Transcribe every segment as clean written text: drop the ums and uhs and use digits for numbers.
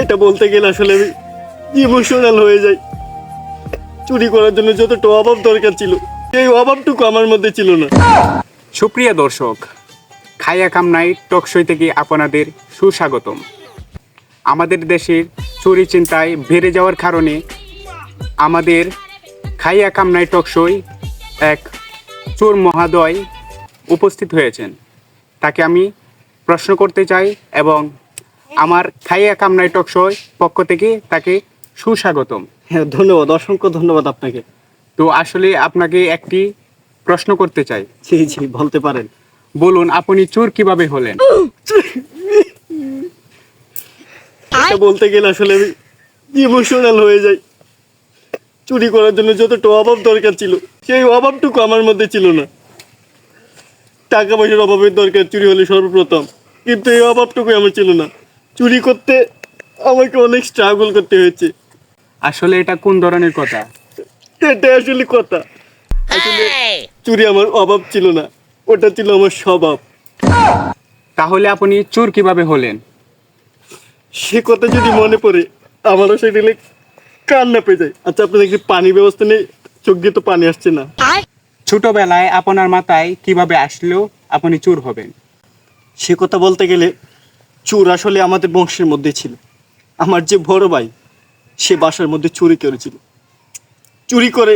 এটা বলতে গেলে আসলে আমি ইমোশনাল হয়ে যাই। চুরি করার জন্য যতটা অভাব দরকার ছিল এই অভাবটুকু আমার মধ্যে ছিল না। সুপ্রিয় দর্শক, খাইয়া কামনাই টকশই থেকে আপনাদের সুস্বাগতম। আমাদের দেশের চুরি চিন্তায় বেড়ে যাওয়ার কারণে আমাদের খাইয়া কামনাই টকশই এক চোর মহাদয় উপস্থিত হয়েছেন। তাকে আমি প্রশ্ন করতে চাই এবং আমার খাইয়া কামনাই টকশই পক্ষ থেকে তাকে সুস্বাগতম। হ্যাঁ, ধন্যবাদ, অসংখ্য ধন্যবাদ আপনাকে। তো আসলে আপনাকে একটি প্রশ্ন করতে চাই। জি জি, বলতে পারেন। বলুন, আপনি চোর কিভাবে হলেন? এটা বলতে গেলে আসলে আমি ইমোশনাল হয়ে যাই। চুরি করার জন্য যতটা অভাব দরকার ছিল সেই অভাবটুকু আমার মধ্যে ছিল না। টাকা পয়সার অভাবের দরকার চুরি হলে সর্বপ্রথম, কিন্তু এই অভাবটুকুই আমার ছিল না। চুরি করতে আমাকে অনেক স্ট্রাগল করতে হয়েছে। আসলে এটা কোন ধরনের কথা? এটা আসলে কথা। আসলে চুরি আমার অভাব ছিল না, ওটা ছিল আমার স্বভাব। তাহলে আপনি চোর কিভাবে হলেন? সে কথা যদি মনে পড়ে আমারও সেটা কান্না পেয়ে যায়। আচ্ছা, আপনাদের কি পানি ব্যবস্থা নেই? চোখ দিয়ে তো পানি আসছে না। ছোটবেলায় আপনার মাথায় কিভাবে আসলো আপনি চোর হবেন? সে কথা বলতে গেলে চোর আসলে আমাদের বংশের মধ্যে ছিল। আমার যে বড় ভাই, সে বাসার মধ্যে চুরি করেছিল। চুরি করে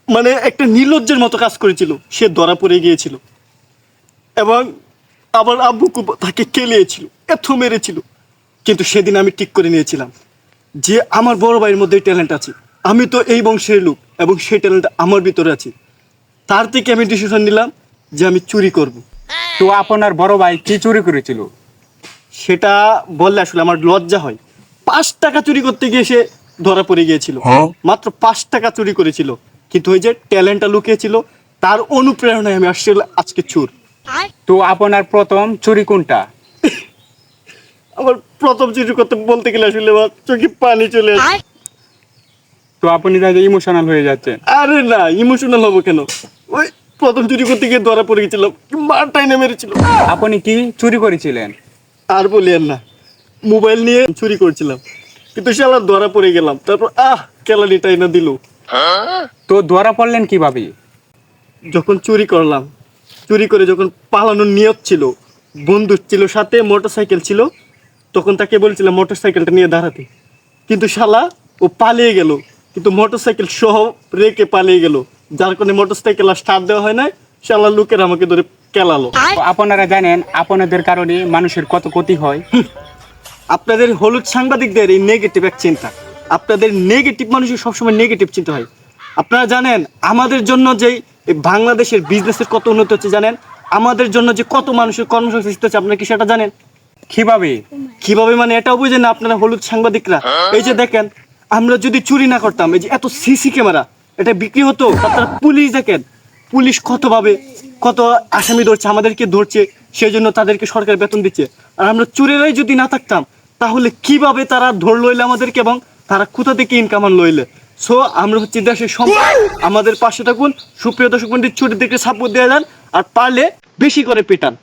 মানে একটা নির্লজ্জের মতো কাজ করেছিল। সে ধরা পড়ে গিয়েছিল এবং আমার আব্বু তাকে কেলিয়েছিল, এত মেরেছিল। কিন্তু সেদিন আমি ঠিক করে নিয়েছিলাম যে আমার বড় ভাইয়ের মধ্যে ট্যালেন্ট আছে। আমি তো এই বংশের লোক এবং সেই ট্যালেন্ট আমার ভিতরে আছে। তার থেকে আমি ডিসিশন নিলাম যে আমি চুরি করব। তো আপনার বড় ভাই কি চুরি করেছিল? সেটা বললে আসলে আমার লজ্জা হয়। 5 টাকা চুরি করতে গিয়ে সে ধরা পড়ে গিয়েছিল। মাত্র 5 টাকা চুরি করেছিল, কিন্তু ওই যে ট্যালেন্টটা লুকিয়েছিল, তার অনুপ্রেরণায় আমি আসলে আজকে চোর। তো আপনার প্রথম চুরি কোনটা? আমার প্রথম চুরি করতে বলতে গেলে আসলে আমার চোখে পানি চলে আসে। তো আপনি তাহলে ইমোশনাল হয়ে যাচ্ছেন। আরে না, ইমোশনাল হবো কেন? ওই প্রথম চুরি করতে গিয়ে ধরা পড়ে গেছিলাম, মারটাই না মেরেছিল। আপনি কি চুরি করেছিলেন? আর বলি আর না, মোবাইল নিয়ে চুরি করছিলাম, কিন্তু সে আবার ধরা পড়ে গেলাম। তারপর কেলানিটাই না দিল। তো ধরা পড়লেন কিভাবে? যখন চুরি করলাম, চুরি করে যখন পালানোর নিয়ত ছিল, বন্ধু ছিল সাথে, মোটরসাইকেল ছিল, তখন তাকে বলছিলাম মোটরসাইকেলটা নিয়ে দাঁড়াতে, কিন্তু শালা ও পালিয়ে গেল। কিন্তু মোটরসাইকেল সহ রেখে পালিয়ে গেল, যার কারণে মোটরসাইকেল আর স্টার্ট দেওয়া হয় না। শালা লোকের আমাকে ধরে কেলালো। তো আপনারা জানেন আপনাদের কারণে মানুষের কত ক্ষতি হয়। আপনাদের হলুদ সাংবাদিকদের এই নেগেটিভ এক চিন্তা, আপনাদের নেগেটিভ মানুষের সবসময় নেগেটিভ চিন্তা হয়। আপনারা জানেন আমাদের জন্য যে বাংলাদেশের বিজনেসের কত উন্নতি হচ্ছে জানেন? আমাদের জন্য যে কত মানুষের কর্মসংস্থান সৃষ্টি হচ্ছে, আপনারা কি সেটা জানেন? কিভাবে? কিভাবে মানে এটাও বুঝেন না আপনারা হলুদ সাংবাদিকরা? এই যে দেখেন, আমরা যদি চুরি না করতাম, এই যে এত সিসি ক্যামেরা এটা বিক্রি হতো, তাছাড়া পুলিশ দেখেন, পুলিশ কত আসামি ধরছে, আমাদেরকে ধরছে, সেই জন্য তাদেরকে সরকার বেতন দিচ্ছে। আর আমরা চুরেরাই যদি না থাকতাম, তাহলে কিভাবে তারা ধরলো এলে আমাদেরকে, এবং তারা কোথা থেকে ইনকাম আনলো এলে? সো আমরা হচ্ছে দেশের সম্পদ, আমাদের পাশে থাকুন। সুপ্রিয় দর্শক বন্ধু, ছুটির দিকে সাপোর্ট দেওয়া যান, আর পারলে বেশি করে পেটান।